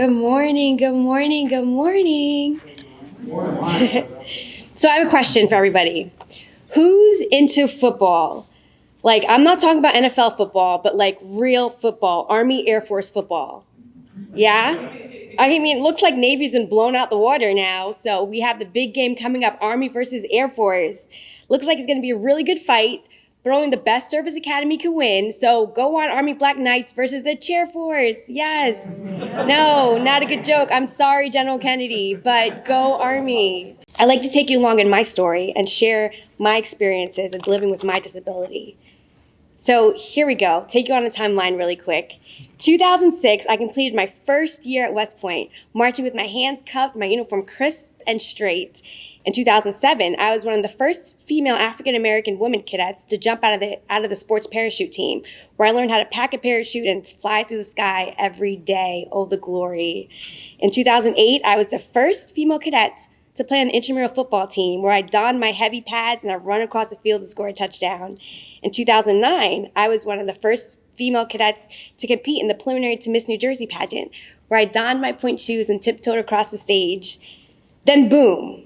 Good morning, good morning, good morning. So I have a question for everybody. Who's into football? Like, I'm not talking about NFL football, but like real football, Army Air Force football. Yeah? I mean, it looks like Navy's been blown out the water now. So we have the big game coming up, Army versus Air Force. Looks like it's going to be a really good fight, but only the best service academy can win. So go on, Army Black Knights versus the Chair Force. Yes. No, not a good joke. I'm sorry, General Kennedy, but go Army. I'd like to take you along in my story and share my experiences of living with my disability. So here we go. Take you on a timeline really quick. 2006, I completed my first year at West Point, marching with my hands cuffed, my uniform crisp and straight. In 2007, I was one of the first female African-American women cadets to jump out of the sports parachute team, where I learned how to pack a parachute and fly through the sky every day. Oh, the glory. In 2008, I was the first female cadet to play on the intramural football team, where I donned my heavy pads and I run across the field to score a touchdown. In 2009, I was one of the first female cadets to compete in the preliminary to Miss New Jersey pageant, where I donned my pointe shoes and tiptoed across the stage. Then boom.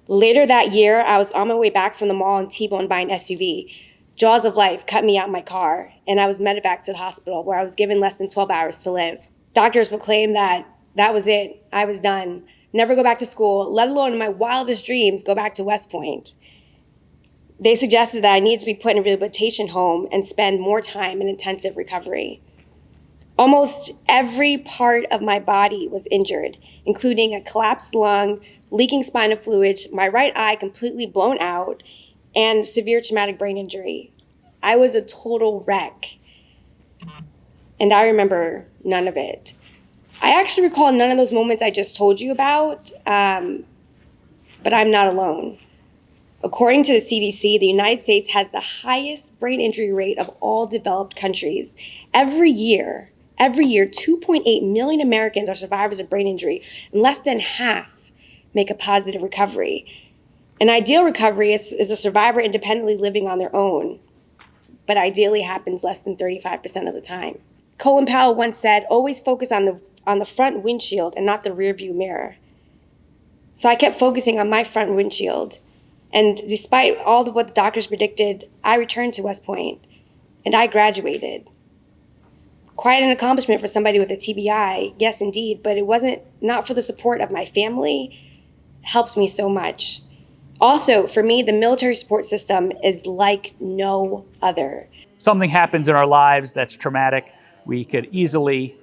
Later that year, I was on my way back from the mall and T-boned by an SUV. Jaws of life cut me out of my car, and I was medevaced to the hospital, where I was given less than 12 hours to live. Doctors proclaimed that was it. I was done. Never go back to school, let alone in my wildest dreams go back to West Point. They suggested that I needed to be put in a rehabilitation home and spend more time in intensive recovery. Almost every part of my body was injured, including a collapsed lung, leaking spinal fluid, my right eye completely blown out, and severe traumatic brain injury. I was a total wreck, and I remember none of it. I actually recall none of those moments I just told you about, but I'm not alone. According to the CDC, the United States has the highest brain injury rate of all developed countries. Every year, 2.8 million Americans are survivors of brain injury, and less than half make a positive recovery. An ideal recovery is a survivor independently living on their own, but ideally happens less than 35% of the time. Colin Powell once said, always focus on the front windshield and not the rear view mirror. So I kept focusing on my front windshield. And despite all of what the doctors predicted, I returned to West Point and I graduated. Quite an accomplishment for somebody with a TBI, yes indeed, but it wasn't not for the support of my family, helped me so much. Also, for me, the military support system is like no other. Something happens in our lives that's traumatic. We could easily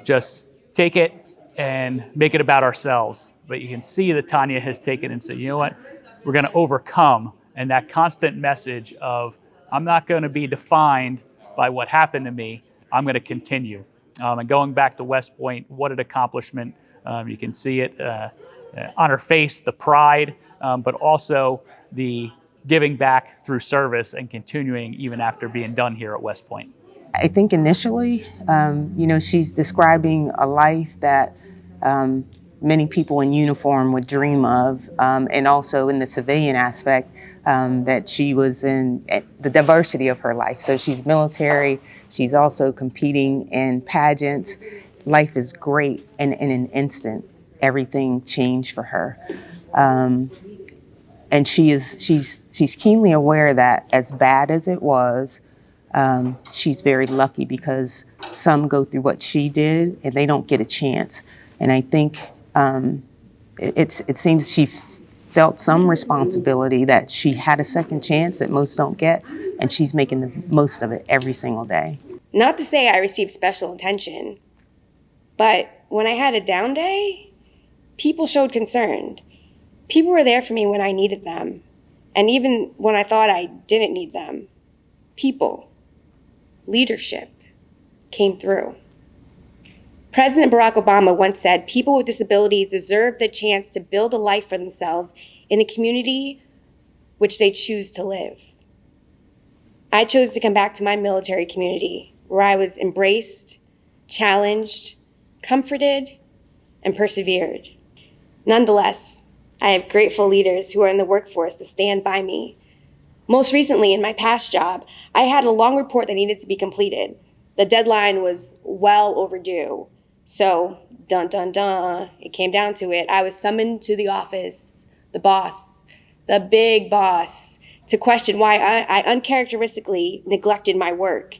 just take it and make it about ourselves. But you can see that Tanya has taken and said, you know what, we're going to overcome. And that constant message of, I'm not going to be defined by what happened to me. I'm going to continue. And going back to West Point, what an accomplishment. You can see it on her face, the pride, but also the giving back through service and continuing even after being done here at West Point. I think initially, she's describing a life that many people in uniform would dream of, and also in the civilian aspect, that she was in the diversity of her life. So she's military, she's also competing in pageants. Life is great, and in an instant, everything changed for her. And she's keenly aware that as bad as it was, she's very lucky because some go through what she did and they don't get a chance. And I think it seems she felt some responsibility that she had a second chance that most don't get, and she's making the most of it every single day. Not to say I received special attention, but when I had a down day, people showed concern. People were there for me when I needed them, and even when I thought I didn't need them. People, leadership, came through. President Barack Obama once said, people with disabilities deserve the chance to build a life for themselves in a community which they choose to live. I chose to come back to my military community, where I was embraced, challenged, comforted, and persevered. Nonetheless, I have grateful leaders who are in the workforce to stand by me. Most recently, in my past job, I had a long report that needed to be completed. The deadline was well overdue. So dun, dun, dun, it came down to it. I was summoned to the office, the boss, the big boss, to question why I uncharacteristically neglected my work.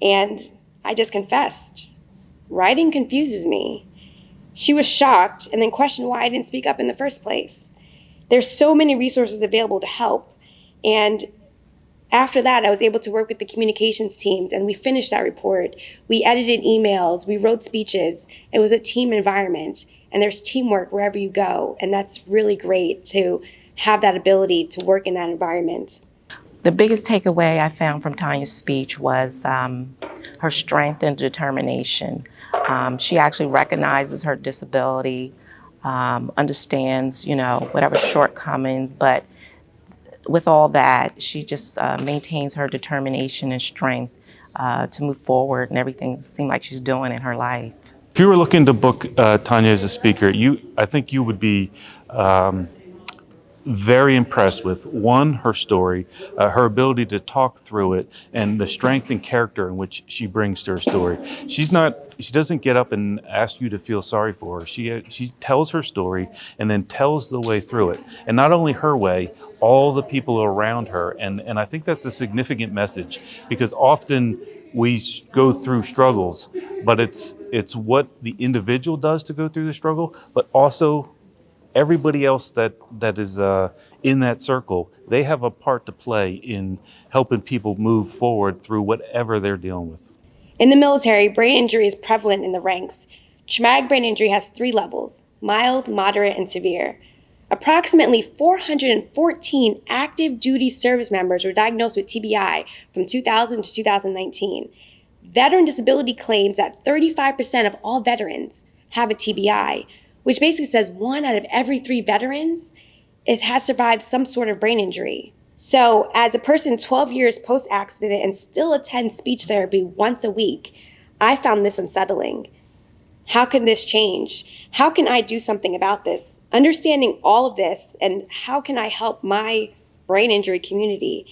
And I just confessed. Writing confuses me. She was shocked and then questioned why I didn't speak up in the first place. There's so many resources available to help. And after that, I was able to work with the communications teams, and we finished that report. We edited emails, we wrote speeches. It was a team environment, and there's teamwork wherever you go, and that's really great to have that ability to work in that environment. The biggest takeaway I found from Tanya's speech was her strength and determination. She actually recognizes her disability, understands, whatever shortcomings, but with all that, she just maintains her determination and strength to move forward, and everything seemed like she's doing in her life. If you were looking to book Tanya as a speaker, I think you would be very impressed with, one, her story, her ability to talk through it, and the strength and character in which she brings to her story. She doesn't get up and ask you to feel sorry for her. She tells her story and then tells the way through it. And not only her way, all the people around her. And I think that's a significant message, because often we go through struggles, but it's what the individual does to go through the struggle, but also everybody else that is in that circle. They have a part to play in helping people move forward through whatever they're dealing with. In the military, brain injury is prevalent in the ranks. Traumatic brain injury has 3 levels: mild, moderate, and severe. Approximately 414 active duty service members were diagnosed with TBI from 2000 to 2019. Veteran disability claims that 35% of all veterans have a TBI, which basically says 1 out of every 3 veterans has survived some sort of brain injury. So as a person 12 years post-accident and still attends speech therapy once a week, I found this unsettling. How can this change? How can I do something about this? Understanding all of this, and how can I help my brain injury community?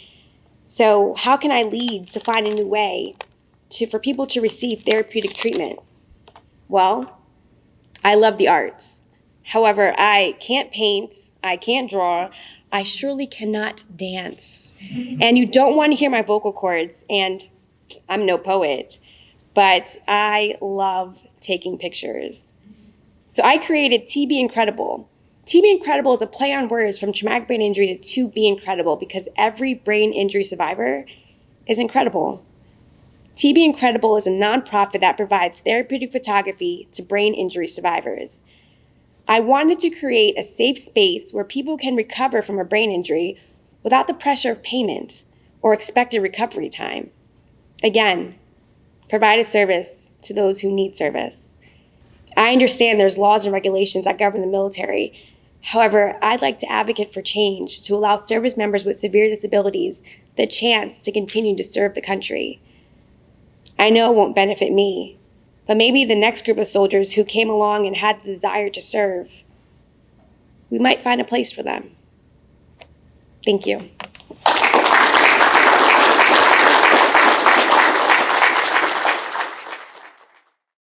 So how can I lead to find a new way for people to receive therapeutic treatment? Well, I love the arts. However, I can't paint, I can't draw, I surely cannot dance. And you don't want to hear my vocal cords, and I'm no poet, but I love taking pictures. So I created TB Incredible. TB Incredible is a play on words from traumatic brain injury to be incredible, because every brain injury survivor is incredible. TB Incredible is a nonprofit that provides therapeutic photography to brain injury survivors. I wanted to create a safe space where people can recover from a brain injury without the pressure of payment or expected recovery time. Again, provide a service to those who need service. I understand there's laws and regulations that govern the military. However, I'd like to advocate for change to allow service members with severe disabilities the chance to continue to serve the country. I know it won't benefit me, but maybe the next group of soldiers who came along and had the desire to serve, we might find a place for them. Thank you.